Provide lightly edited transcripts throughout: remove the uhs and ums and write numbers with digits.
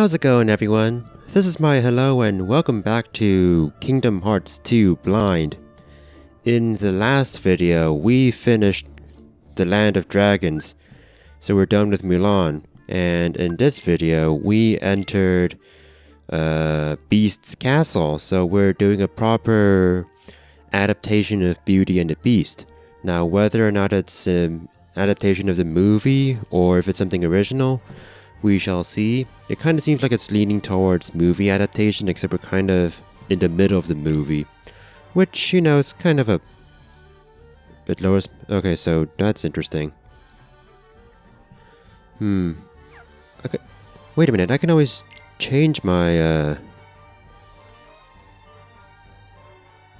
How's it going, everyone? This is my hello and welcome back to Kingdom Hearts 2 Blind. In the last video, we finished the Land of Dragons, so we're done with Mulan. And in this video, we entered Beast's Castle, so we're doing a proper adaptation of Beauty and the Beast. Now, whether or not it's an adaptation of the movie or if it's something original, we shall see. It kind of seems like it's leaning towards movie adaptation, except we're kind of in the middle of the movie. Which, you know, is kind of a bit lower. Okay, so that's interesting. Okay. Wait a minute, I can always change my,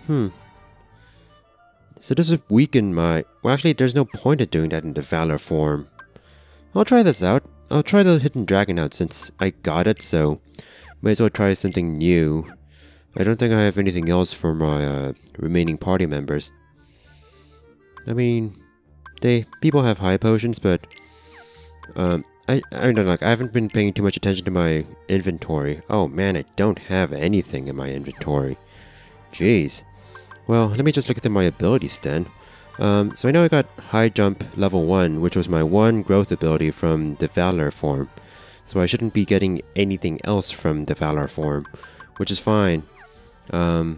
So this would weaken my... Well, actually, there's no point in doing that in the Valor form. I'll try this out. I'll try the Hidden Dragon out since I got it, so might as well try something new. I don't think I have anything else for my remaining party members. I mean, people have high potions, but I don't know, like I haven't been paying too much attention to my inventory. Oh man, I don't have anything in my inventory. Jeez. Well, let me just look at my abilities then. So I know I got High Jump level 1, which was my one growth ability from the Valor form. So I shouldn't be getting anything else from the Valor form, which is fine. Yeah,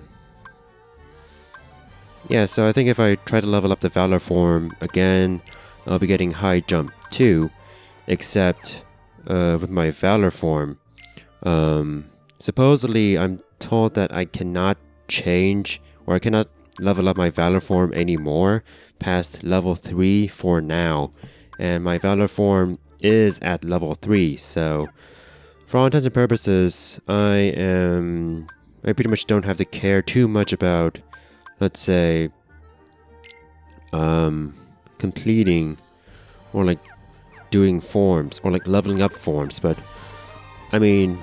so I think if I try to level up the Valor form again, I'll be getting High Jump 2, except with my Valor form. Supposedly, I'm told that I cannot change, or I cannot level up my Valor form anymore past level 3 for now, and my Valor form is at level 3, so for all intents and purposes I pretty much don't have to care too much about, let's say, completing or like doing forms or like leveling up forms. But I mean,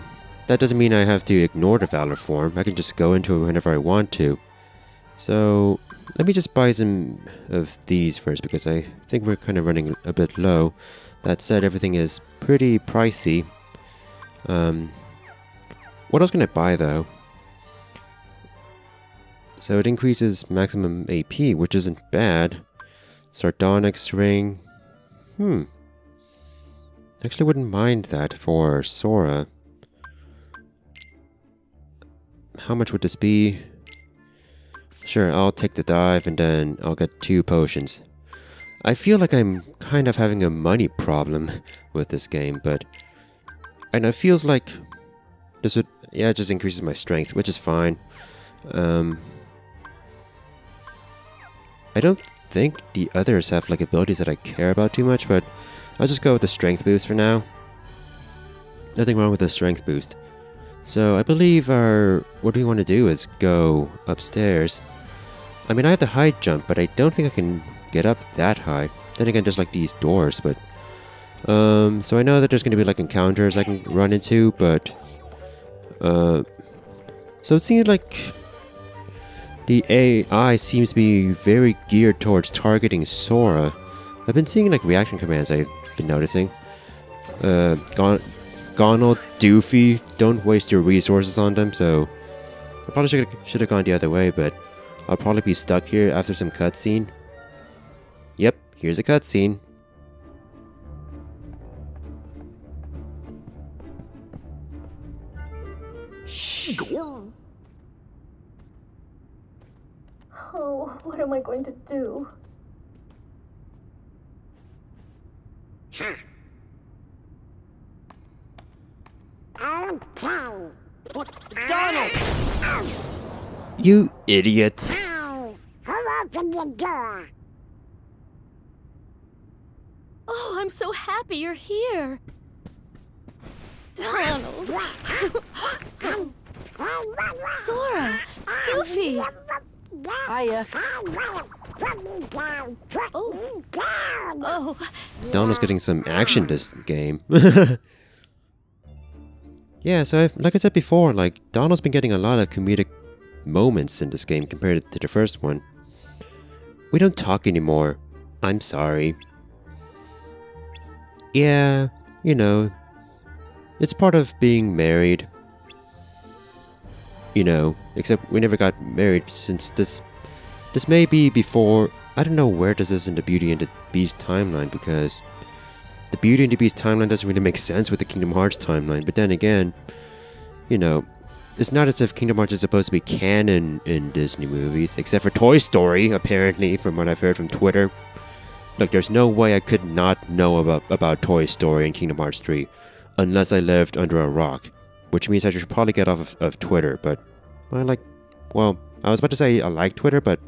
that doesn't mean I have to ignore the Valor form. I can just go into it whenever I want to. So let me just buy some of these first, because I think we're kind of running a bit low. That said, everything is pretty pricey. What else can I buy though? So it increases maximum AP, which isn't bad. Sardonyx ring. Actually wouldn't mind that for Sora. How much would this be? Sure, I'll take the dive and then I'll get 2 potions. I feel like I'm kind of having a money problem with this game, but... And it feels like this would... Yeah, it just increases my strength, which is fine. I don't think the others have like abilities that I care about too much, but I'll just go with the strength boost for now. Nothing wrong with the strength boost. So I believe what we want to do is go upstairs. I mean, I have the high jump, but I don't think I can get up that high. Then again, there's like these doors, but... So I know that there's going to be like encounters I can run into, but... So it seems like the AI seems to be very geared towards targeting Sora. I've been seeing like reaction commands I've been noticing. Gonal, Doofy, don't waste your resources on them, so... I probably should have gone the other way, but... I'll probably be stuck here after some cutscene. Yep, here's a cutscene. Shh. Oh, what am I going to do? Okay. Donald! You idiot. Hi. Who opened the door? Oh, I'm so happy you're here. Donald. Sora. Goofy. Hiya. Put me down. Put me down. Oh, Donald's getting some action this game. Yeah, so like I said before, like Donald's been getting a lot of comedic moments in this game compared to the first one. We don't talk anymore. I'm sorry. Yeah, you know, It's part of being married. You know, except we never got married since this may be before. I don't know where this is in the Beauty and the Beast timeline, because the Beauty and the Beast timeline doesn't really make sense with the Kingdom Hearts timeline. But then again, you know, it's not as if Kingdom Hearts is supposed to be canon in Disney movies, except for Toy Story, apparently, from what I've heard from Twitter. Look, there's no way I could not know about Toy Story and Kingdom Hearts 3 unless I lived under a rock, which means I should probably get off of Twitter. But I was about to say I like Twitter, but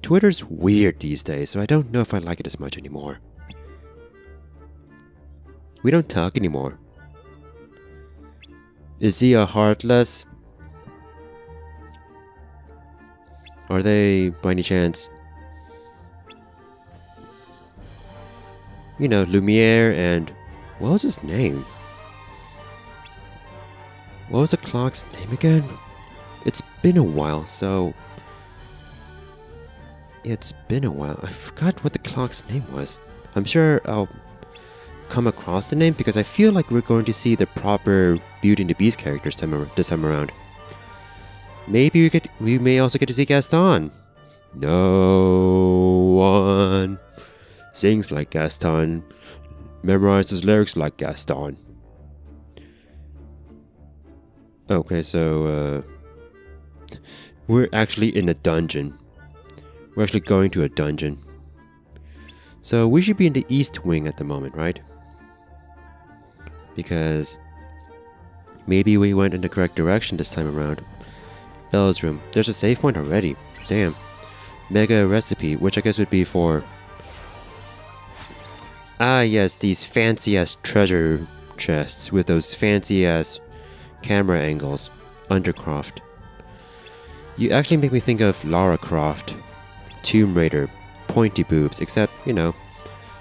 Twitter's weird these days, so I don't know if I like it as much anymore. We don't talk anymore. Is he a Heartless? Are they, by any chance, you know, Lumiere and... what was his name? What was the clock's name again? It's been a while, so... it's been a while. I forgot what the clock's name was. I'm sure I'll come across the name, because I feel like we're going to see the proper Beauty and the Beast characters this time around. Maybe we may also get to see Gaston. No one sings like Gaston, memorizes lyrics like Gaston. Okay, so we're actually in a dungeon. We're actually going to a dungeon. So we should be in the East Wing at the moment, right? Because maybe we went in the correct direction this time around. Belle's room. There's a save point already. Damn. Mega recipe, which I guess would be for... ah yes, these fancy-ass treasure chests with those fancy-ass camera angles. Undercroft. You actually make me think of Lara Croft, Tomb Raider, pointy boobs, except, you know,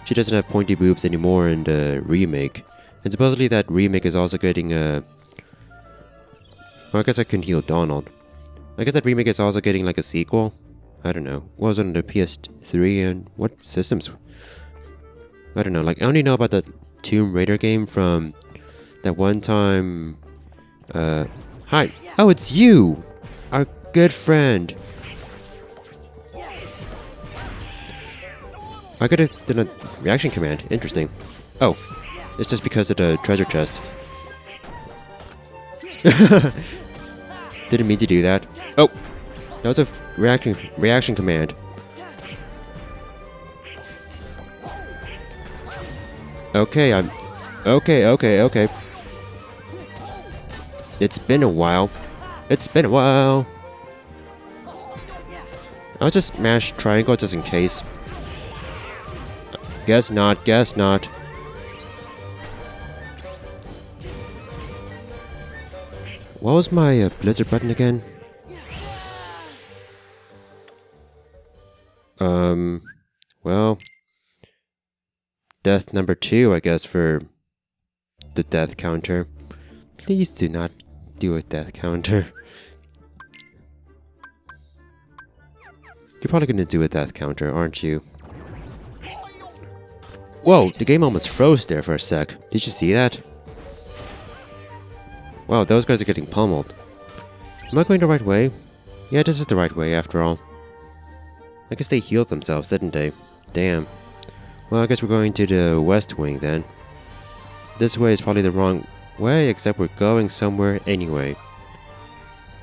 she doesn't have pointy boobs anymore in the remake. And supposedly that remake is also getting a... well, I guess I couldn't heal Donald. I guess that remake is also getting like a sequel. I don't know. What was it on the PS3 and what systems? I don't know. Like, I only know about the Tomb Raider game from that one time... hi. Oh, it's you! Our good friend. I could have done a reaction command. Interesting. Oh. It's just because of the treasure chest. Didn't mean to do that. Oh! That was a reaction command. Okay, okay. It's been a while. I'll just mash triangle just in case. Guess not. What was my Blizzard button again? Well... death number 2, I guess, for the death counter. Please do not do a death counter. You're probably gonna do a death counter, aren't you? Whoa, the game almost froze there for a sec. Did you see that? Wow, those guys are getting pummeled. Am I going the right way? Yeah, this is the right way after all. I guess they healed themselves, didn't they? Damn. Well, I guess we're going to the West Wing then. This way is probably the wrong way, except we're going somewhere anyway.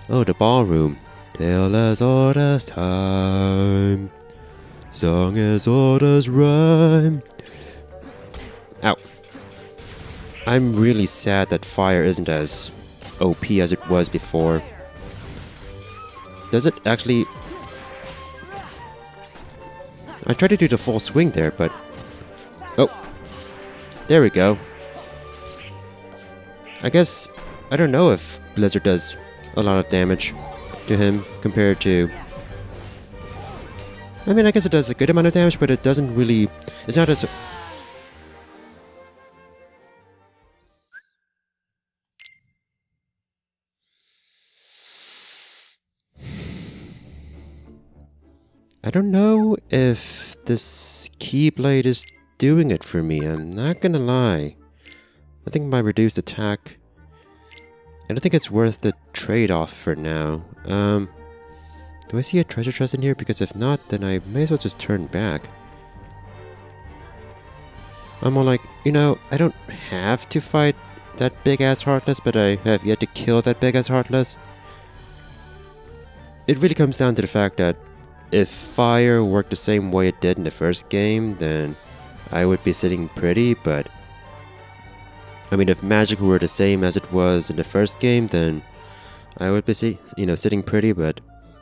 Oh, the ballroom. Tale as old as time. Song as old as rhyme. Ow. I'm really sad that fire isn't as OP as it was before. Does it actually... I tried to do the full swing there, but... oh. There we go. I guess... I don't know if Blizzard does a lot of damage to him compared to... I mean, I guess it does a good amount of damage, but it doesn't really... it's not as... I don't know if this Keyblade is doing it for me, I'm not gonna lie. I think my reduced attack... I don't think it's worth the trade-off for now. Do I see a treasure chest in here? Because if not, then I may as well just turn back. I'm more like, you know, I don't have to fight that big-ass Heartless, but I have yet to kill that big-ass Heartless. It really comes down to the fact that if fire worked the same way it did in the first game, then I would be sitting pretty, but... I mean, if magic were the same as it was in the first game, then I would be, sitting pretty, but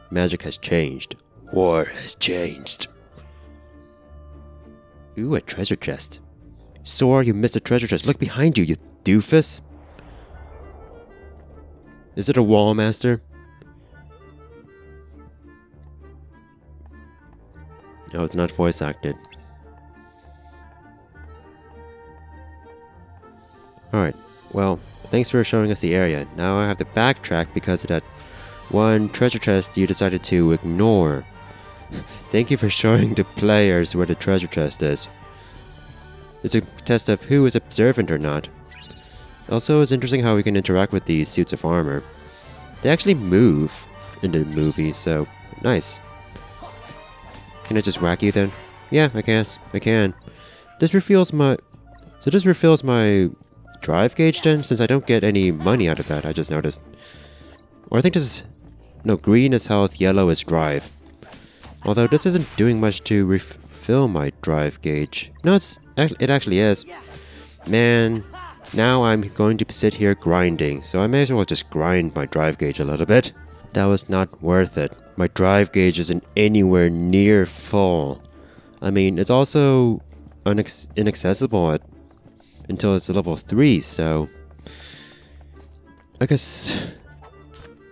magic has changed. War has changed. Ooh, a treasure chest. Sora, you missed a treasure chest. Look behind you, you doofus. Is it a wall master? No, it's not voice acted. Alright, well, thanks for showing us the area. Now I have to backtrack because of that one treasure chest you decided to ignore. Thank you for showing the players where the treasure chest is. It's a test of who is observant or not. Also, it's interesting how we can interact with these suits of armor. They actually move in the movie, so nice. Can I just whack you then? Yeah, I guess. I can. This refills my... So this refills my drive gauge then? Since I don't get any money out of that, I just noticed. Or I think this is... No, green is health, yellow is drive. Although this isn't doing much to refill my drive gauge. No, it actually is. Man, now I'm going to sit here grinding, so I may as well just grind my drive gauge a little bit. That was not worth it. My drive gauge isn't anywhere near full. I mean, it's also inaccessible until it's level 3, so... I guess...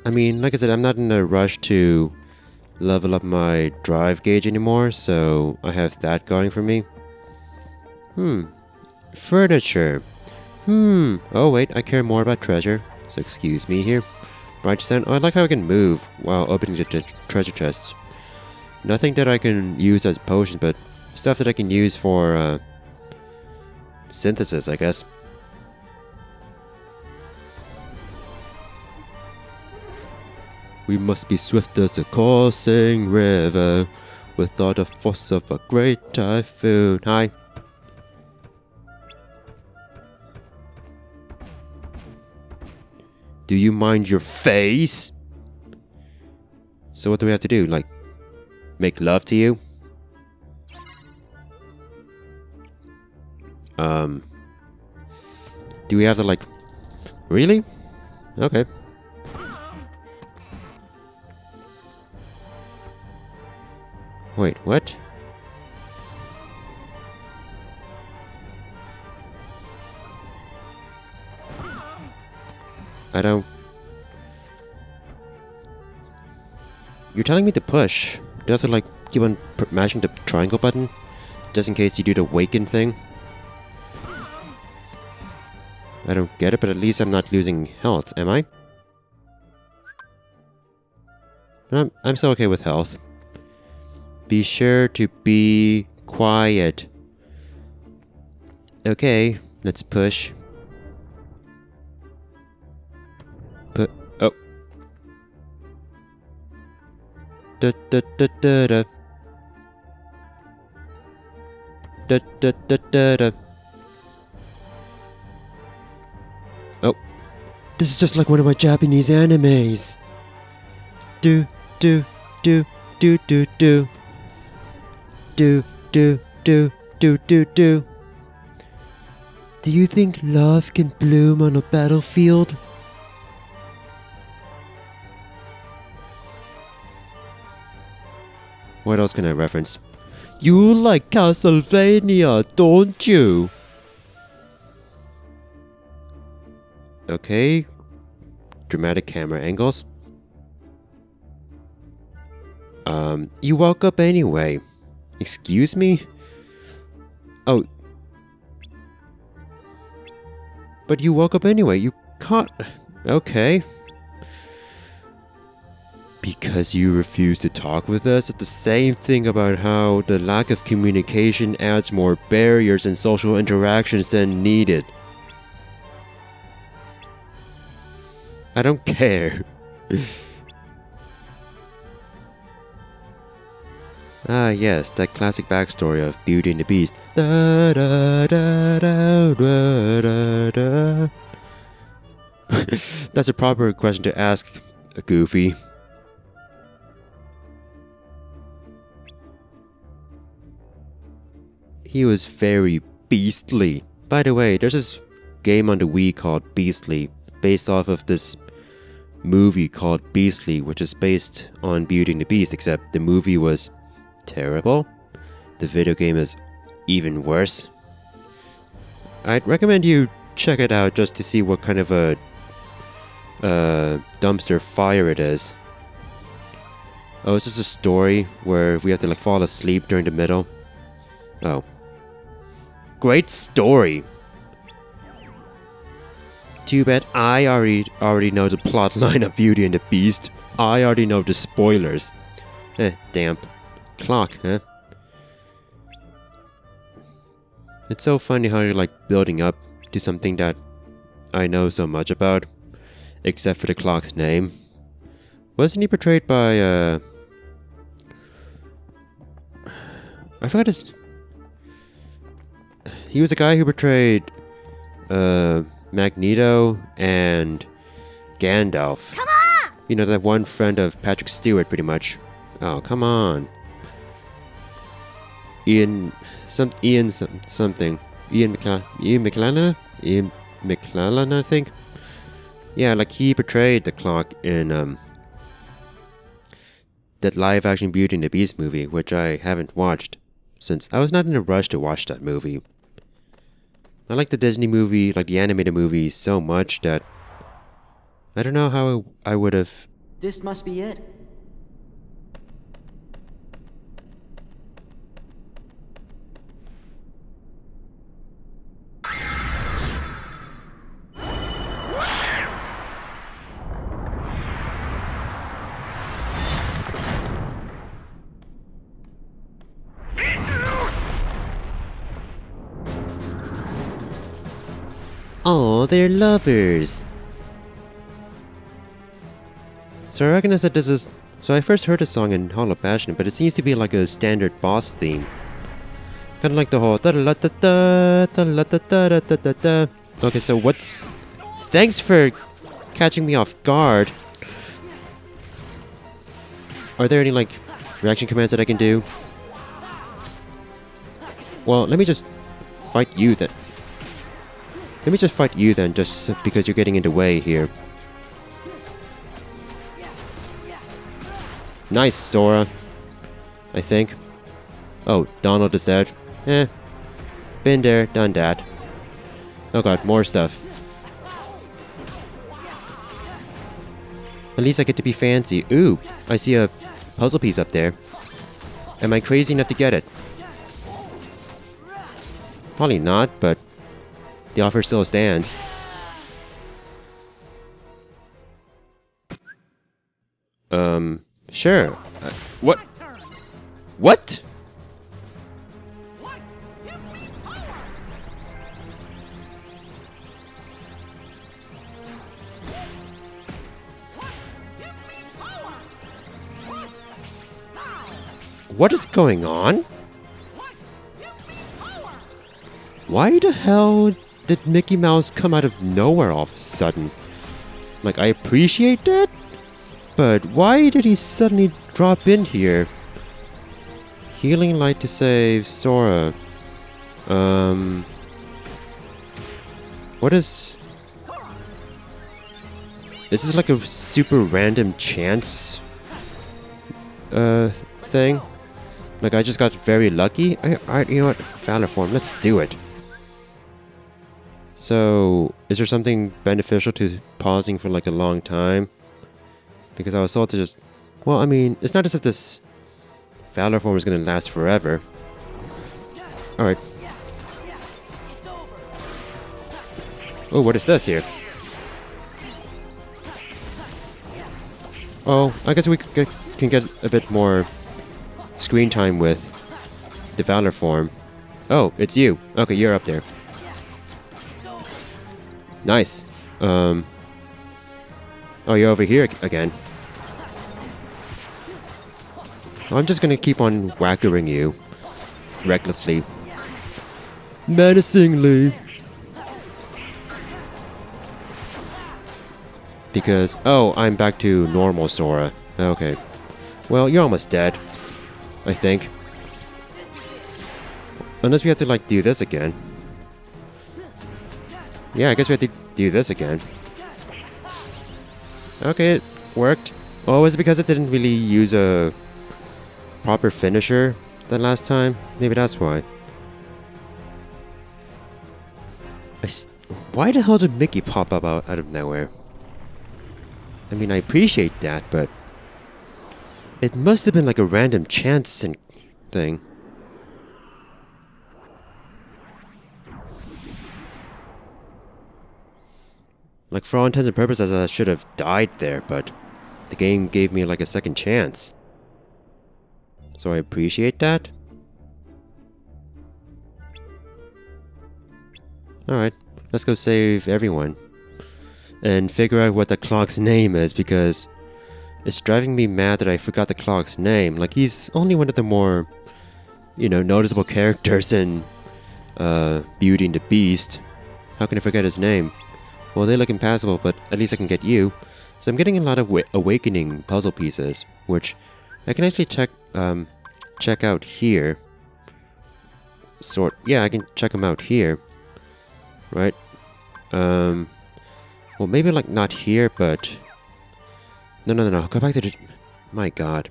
I mean, like I said, I'm not in a rush to level up my drive gauge anymore, so I have that going for me. Furniture. Oh wait, I care more about treasure, so excuse me here. Righteous sound. Oh, I like how I can move while opening the treasure chests. Nothing that I can use as potions, but stuff that I can use for synthesis, I guess. We must be swift as a coursing river, without the force of a great typhoon. Hi. Do you mind your face? So what do we have to do? Like, make love to you? Do we have to, like... Really? Okay. Wait, what? I don't... You're telling me to push. Do I have to, like, keep on mashing the triangle button? Just in case you do the awaken thing? I don't get it, but at least I'm not losing health, am I? I'm still okay with health. Be sure to be quiet. Okay, let's push. Oh. Da da da da da. Da da da da da. Oh. This is just like one of my Japanese animes. Do do do do do do. Do do do do do do. Do you think love can bloom on a battlefield? What else can I reference? You like Castlevania, don't you? Okay. Dramatic camera angles. You woke up anyway. Excuse me? Oh. But you woke up anyway. You can't... Okay. Because you refuse to talk with us? It's the same thing about how the lack of communication adds more barriers and social interactions than needed. I don't care. Ah, yes, that classic backstory of Beauty and the Beast. Da, da, da, da, da, da, da. That's a proper question to ask a Goofy. He was very beastly. By the way, there's this game on the Wii called Beastly, based off of this movie called Beastly, which is based on Beauty and the Beast, except the movie was terrible. The video game is even worse. I'd recommend you check it out just to see what kind of a dumpster fire it is. Oh, it's just a story where we have to like fall asleep during the middle. Oh. Great story. Too bad I already know the plot line of Beauty and the Beast. I already know the spoilers. Damp. Clock, huh? It's so funny how you're like building up to something that I know so much about. Except for the clock's name. Wasn't he portrayed by, I forgot his... He was a guy who portrayed, Magneto and Gandalf. Come on! You know, that one friend of Patrick Stewart, pretty much. Oh, come on. Ian McClellan, I think. Yeah, like he portrayed the clock in that live-action Beauty and the Beast movie, which I haven't watched since I was not in a rush to watch that movie. I like the Disney movie, like the animated movie, so much that I don't know how I would have. This must be it. Oh, they're lovers. So I recognize that this is... So I first heard the song in Hall of Passion, but it seems to be like a standard boss theme. Kind of like the whole... Okay, so what's... Thanks for catching me off guard. Are there any, like, reaction commands that I can do? Well, let me just fight you then. Let me just fight you then, just because you're getting in the way here. Nice, Sora. I think. Oh, Donald is dead. Been there, done that. Oh god, more stuff. At least I get to be fancy. Ooh, I see a puzzle piece up there. Am I crazy enough to get it? Probably not, but the offer still stands. Sure. What? What? What is going on? Why the hell did Mickey Mouse come out of nowhere all of a sudden? Like, I appreciate that, but why did he suddenly drop in here? Healing light to save Sora. What is... This is like a super random chance thing. Like, I just got very lucky. Alright, you know what? Valor form, let's do it. So, is there something beneficial to pausing for like a long time? Because I was told to just... Well, I mean, it's not as if this Valor form is going to last forever. Alright. Oh, what is this here? Oh, I guess we can get a bit more screen time with the Valor form. Oh, it's you. Okay, you're up there. Oh, you're over here again. I'm just gonna keep on whackering you. Recklessly. Menacingly. Because, oh, I'm back to normal Sora. Okay. Well, you're almost dead. I think. Unless we have to, like, do this again. Yeah, I guess we have to do this again. Okay, it worked. Oh, was it because it didn't really use a proper finisher than last time? Maybe that's why. Why the hell did Mickey pop up out of nowhere? I mean, I appreciate that, but it must have been like a random chance thing. Like, for all intents and purposes, I should have died there, but the game gave me like a second chance. So I appreciate that. Alright, let's go save everyone. And figure out what the clock's name is, because it's driving me mad that I forgot the clock's name. Like, he's only one of the more, you know, noticeable characters in Beauty and the Beast. How can I forget his name? Well, they look impassable, but at least I can get you. So I'm getting a lot of awakening puzzle pieces, which I can actually check out here. Yeah, I can check them out here. Right? Well, maybe like not here, but... No. Go back to the... My god.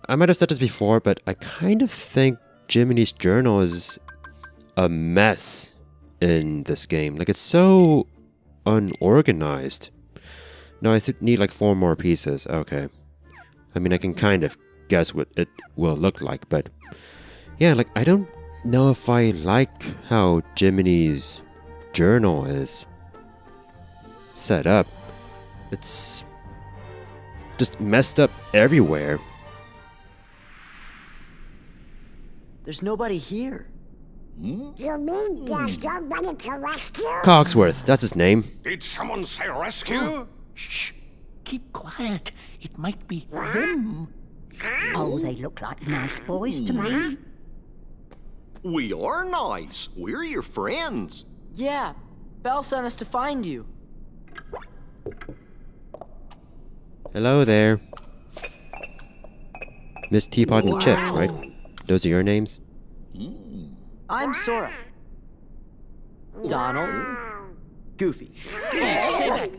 I might have said this before, but I kind of think Jiminy's Journal is a mess in this game. Like, it's so unorganized. No, I need like 4 more pieces. Okay. I mean, I can kind of guess what it will look like, but... Yeah, like, I don't know if I like how Jiminy's Journal is set up. It's just messed up everywhere. There's nobody here. You mean there's nobody to rescue? Cogsworth, that's his name. Did someone say rescue? Shh. Keep quiet. It might be them. Oh, they look like nice boys to me. We are nice. We're your friends. Yeah, Belle sent us to find you. Hello there. Miss Teapot and Chip, right? Those are your names? I'm Sora. Donald. Goofy. I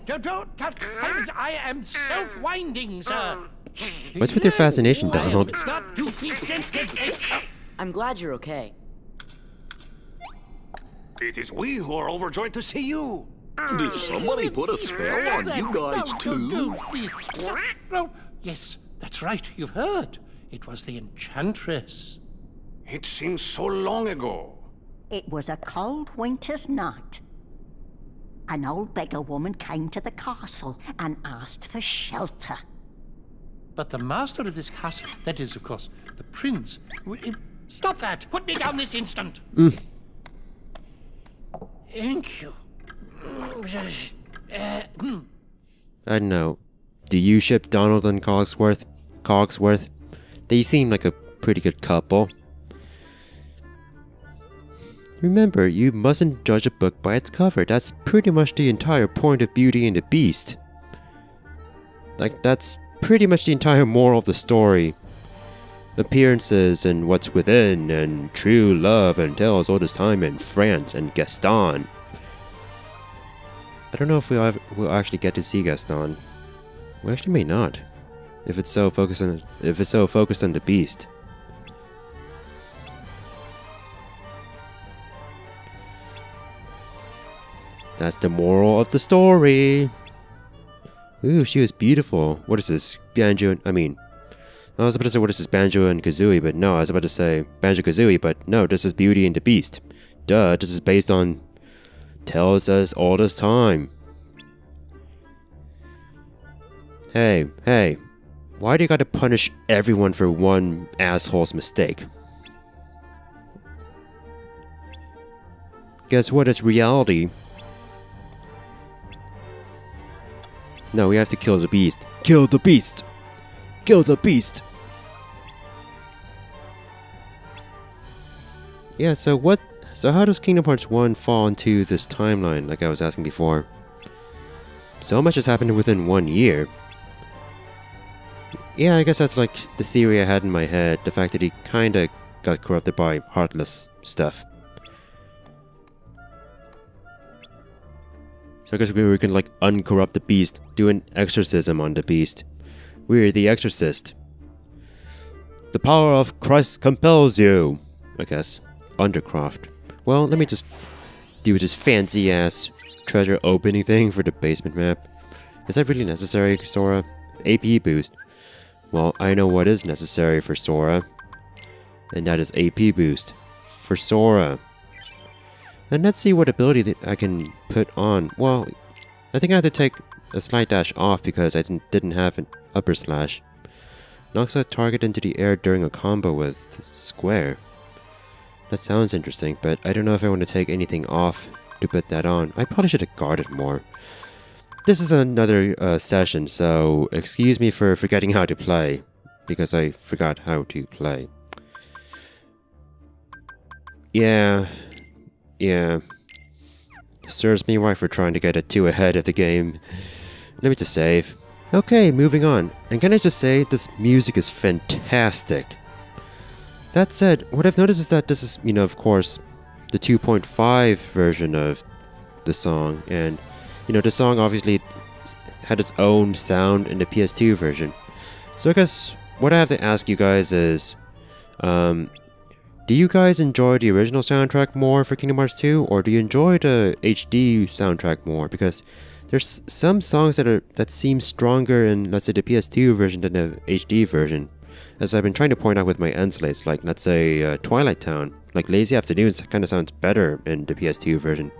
am self-winding, sir. What's with your fascination, Donald? It's not Goofy. I'm glad you're okay. It is we who are overjoyed to see you. Did somebody put a spell on you guys too? Please. No. Yes, that's right. You've heard. It was the Enchantress. It seems so long ago. It was a cold winter's night. An old beggar woman came to the castle and asked for shelter. But the master of this castle, that is, of course, the prince... Stop that! Put me down this instant! Thank you. I don't know. Do you ship Donald and Cogsworth? They seem like a pretty good couple. Remember, you mustn't judge a book by its cover. That's pretty much the entire point of Beauty and the Beast. Like, that's pretty much the entire moral of the story. Appearances and what's within, and true love and tales oldest time in France and Gaston. I don't know if we'll actually get to see Gaston. We actually may not, if it's so focused on the Beast. That's the moral of the story. Ooh, she was beautiful. What is this? Banjo? I was about to say, what is this? Banjo and Kazooie, but no, I was about to say Banjo-Kazooie, but no, this is Beauty and the Beast. Duh, this is based on Tales as Old as Time. Hey, why do you gotta punish everyone for one asshole's mistake? Guess what? It's reality. No, we have to kill the beast. Kill the beast! Kill the beast! Yeah, so how does Kingdom Hearts 1 fall into this timeline, like I was asking before? So much has happened within 1 year. Yeah, I guess that's like the theory I had in my head, the fact that he kinda got corrupted by Heartless stuff. So I guess we can like uncorrupt the beast, do an exorcism on the beast. We're the exorcist. The power of Christ compels you, I guess. Undercroft. Well, let me just do this fancy ass treasure opening thing for the basement map. Is that really necessary, Sora? AP boost. Well, I know what is necessary for Sora. And that is AP boost. For Sora. And let's see what ability that I can put on. Well, I think I have to take a slight dash off because I didn't have an upper slash. Knocks a target into the air during a combo with Square. That sounds interesting, but I don't know if I want to take anything off to put that on. I probably should have guarded more. This is another session, so excuse me for forgetting how to play. Because I forgot how to play. Yeah. Serves me right for trying to get a 2 ahead of the game. Let me just save. Okay, moving on. And can I just say, this music is fantastic. That said, what I've noticed is that this is, of course, the 2.5 version of the song. And, the song obviously had its own sound in the PS2 version. So I guess what I have to ask you guys is, do you guys enjoy the original soundtrack more for Kingdom Hearts 2, or do you enjoy the HD soundtrack more? Because there's some songs that seem stronger in, let's say, the PS2 version than the HD version. As I've been trying to point out with my end slates, like, let's say, Twilight Town. Like, Lazy Afternoons kind of sounds better in the PS2 version.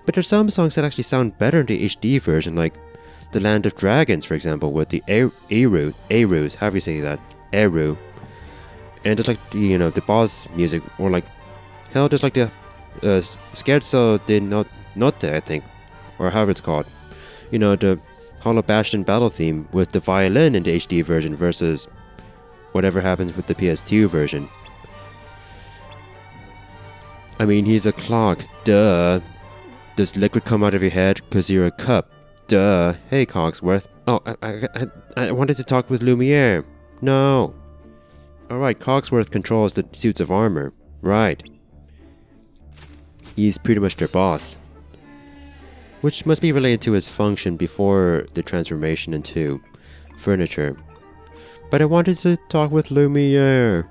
But there's some songs that actually sound better in the HD version, like The Land of Dragons, for example, with the Erus, however you say that, Eru. And just like, the boss music, or like, hell, just like the Scherzo di Notte, I think, or however it's called. The Hollow Bastion battle theme with the violin in the HD version versus whatever happens with the PS2 version. I mean, he's a clock, duh. Does liquid come out of your head because you're a cup? Duh. Hey, Cogsworth. Oh, I wanted to talk with Lumiere. No. Alright, Cogsworth controls the suits of armor. Right. He's pretty much their boss. Which must be related to his function before the transformation into furniture. But I wanted to talk with Lumiere.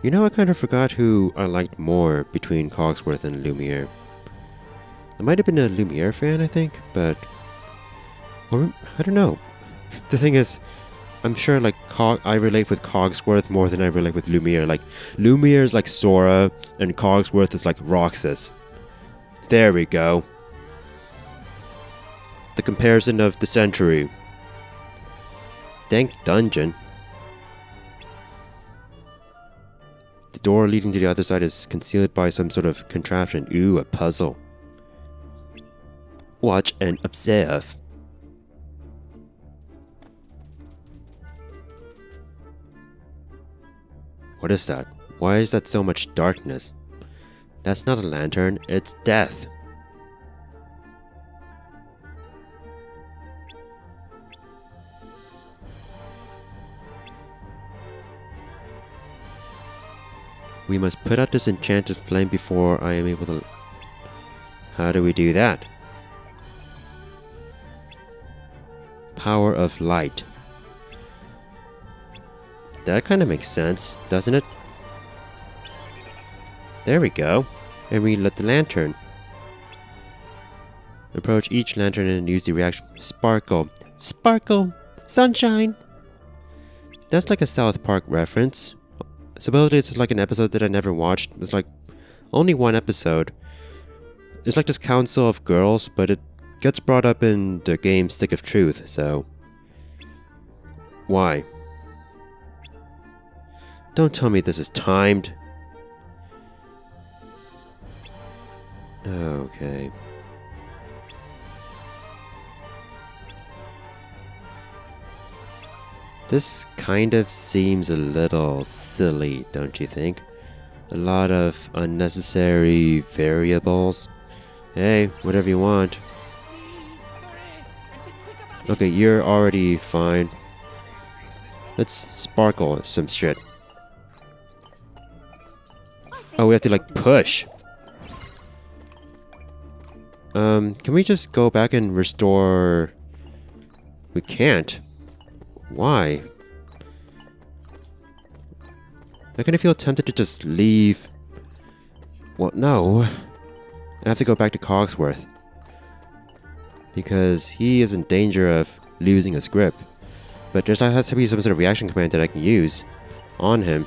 I kind of forgot who I liked more between Cogsworth and Lumiere. I might have been a Lumiere fan, I think, but... Or, I don't know. The thing is, I'm sure like I relate with Cogsworth more than I relate with Lumiere. Like, Lumiere is like Sora, and Cogsworth is like Roxas. There we go. The comparison of the century. Dank dungeon. The door leading to the other side is concealed by some sort of contraption. Ooh, a puzzle. Watch and observe. What is that? Why is that so much darkness? That's not a lantern, it's death. We must put out this enchanted flame before I am able to... How do we do that? Power of light. That kind of makes sense, doesn't it? There we go. And we lit the lantern. Approach each lantern and use the reaction. Sparkle. Sparkle! Sunshine! That's like a South Park reference. Supposedly it's like an episode that I never watched. It's like only one episode. It's like this council of girls, but it gets brought up in the game Stick of Truth, so... Why? Don't tell me this is timed. Okay. This kind of seems a little silly, don't you think? A lot of unnecessary variables. Hey, whatever you want. Okay, you're already fine. Let's sparkle some shit. Oh, we have to like push. Can we just go back and restore? We can't. Why? I kind of feel tempted to just leave. Well, no. I have to go back to Cogsworth. Because he is in danger of losing his grip. But there has to be some sort of reaction command that I can use on him.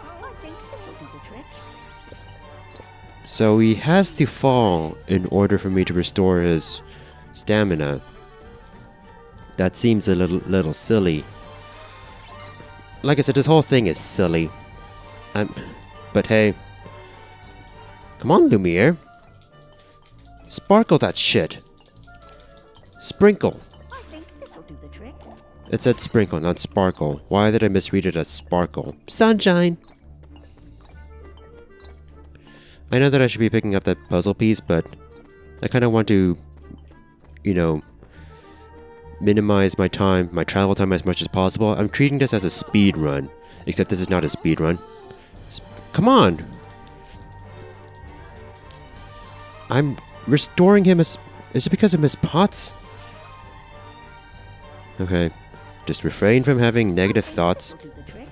I think this'll do the trick. So he has to fall in order for me to restore his stamina. That seems a little silly. Like I said, this whole thing is silly. But hey. Come on, Lumiere. Sparkle that shit. Sprinkle. I think this'll do the trick. It said sprinkle, not sparkle. Why did I misread it as sparkle? Sunshine! I know that I should be picking up that puzzle piece, but I kind of want to, you know, minimize my time, my travel time as much as possible. I'm treating this as a speed run, except this is not a speed run. Come on! I'm restoring him as... Is it because of Miss Potts? Okay. Just refrain from having negative thoughts. This'll do the trick.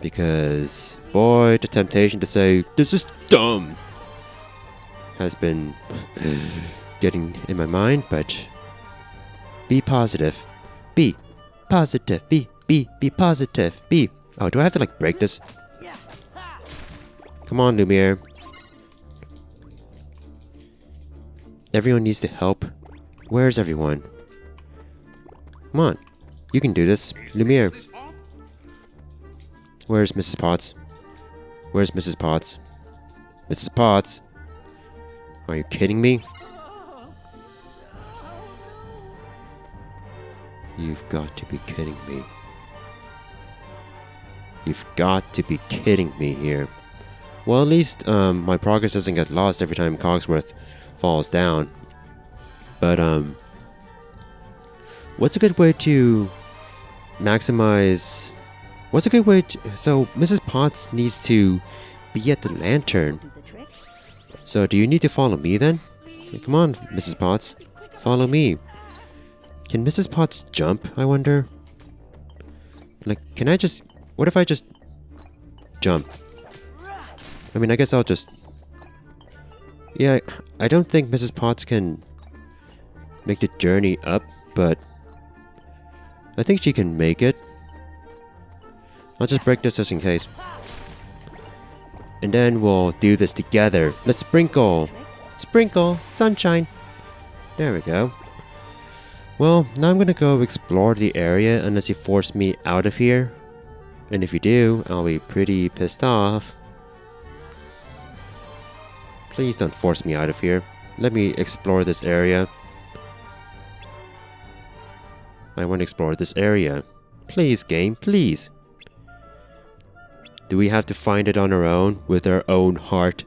Because, boy, the temptation to say, this is dumb, has been getting in my mind, but be positive. Be positive. Be positive. Be. Oh, do I have to, like, break this? Come on, Lumiere. Everyone needs to help. Where's everyone? Come on. You can do this. Lumiere. Where's Mrs. Potts? Where's Mrs. Potts? Mrs. Potts? Are you kidding me? You've got to be kidding me. You've got to be kidding me here. Well, at least my progress doesn't get lost every time Cogsworth falls down. But what's a good way to maximize... What's a good way to... So, Mrs. Potts needs to be at the lantern. Do the trick. So, do you need to follow me then? Hey, come on, Mrs. Potts. Follow me. Can Mrs. Potts jump, I wonder? Like, can I just... What if I just... jump? I mean, I guess I'll just... Yeah, I don't think Mrs. Potts can make the journey up, but I think she can make it. I'll just break this just in case. And then we'll do this together. Let's sprinkle! Sprinkle! Sunshine! There we go. Well, now I'm gonna go explore the area unless you force me out of here. And if you do, I'll be pretty pissed off. Please don't force me out of here. Let me explore this area. I want to explore this area. Please, game, please. Do we have to find it on our own, with our own heart?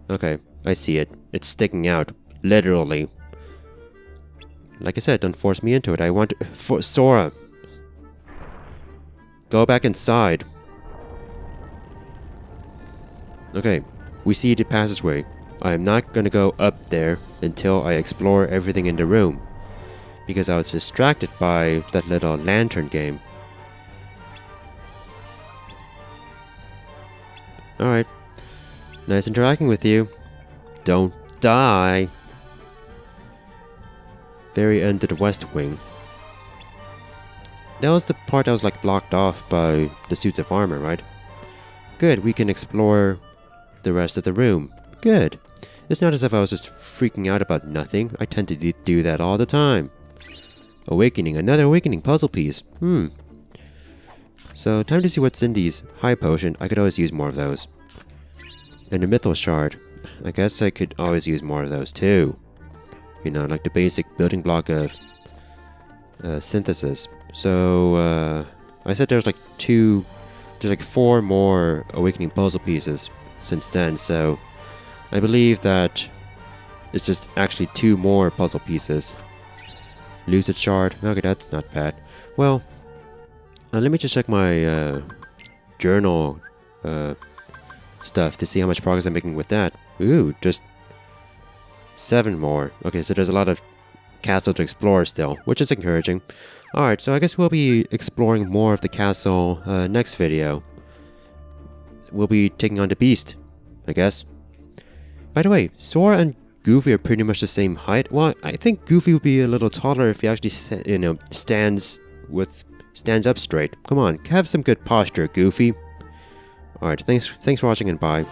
Okay, I see it. It's sticking out. Literally. Like I said, don't force me into it. I want to... For Sora! Go back inside. Okay, we see the passageway. I am not gonna go up there until I explore everything in the room. Because I was distracted by that little lantern game. Alright. Nice interacting with you. Don't die. Very end of the West Wing. That was the part that was like blocked off by the suits of armor, right? Good, we can explore the rest of the room. Good. It's not as if I was just freaking out about nothing. I tend to do that all the time. Awakening, another awakening puzzle piece. So, time to see what's in these. High potion, I could always use more of those. And a mythos shard. I guess I could always use more of those too. You know, like the basic building block of synthesis. So I said there's like 4 more awakening puzzle pieces since then. So I believe that it's just actually 2 more puzzle pieces. Lucid shard. Okay, that's not bad. Well, let me just check my journal stuff to see how much progress I'm making with that. Ooh, just 7 more. Okay, so there's a lot of castle to explore still, which is encouraging. Alright, so I guess we'll be exploring more of the castle next video. We'll be taking on the beast, I guess. By the way, Sora and Goofy are pretty much the same height. Well, I think Goofy would be a little taller if he actually, you know, stands up straight. Come on, have some good posture, Goofy. Alright, thanks for watching and bye.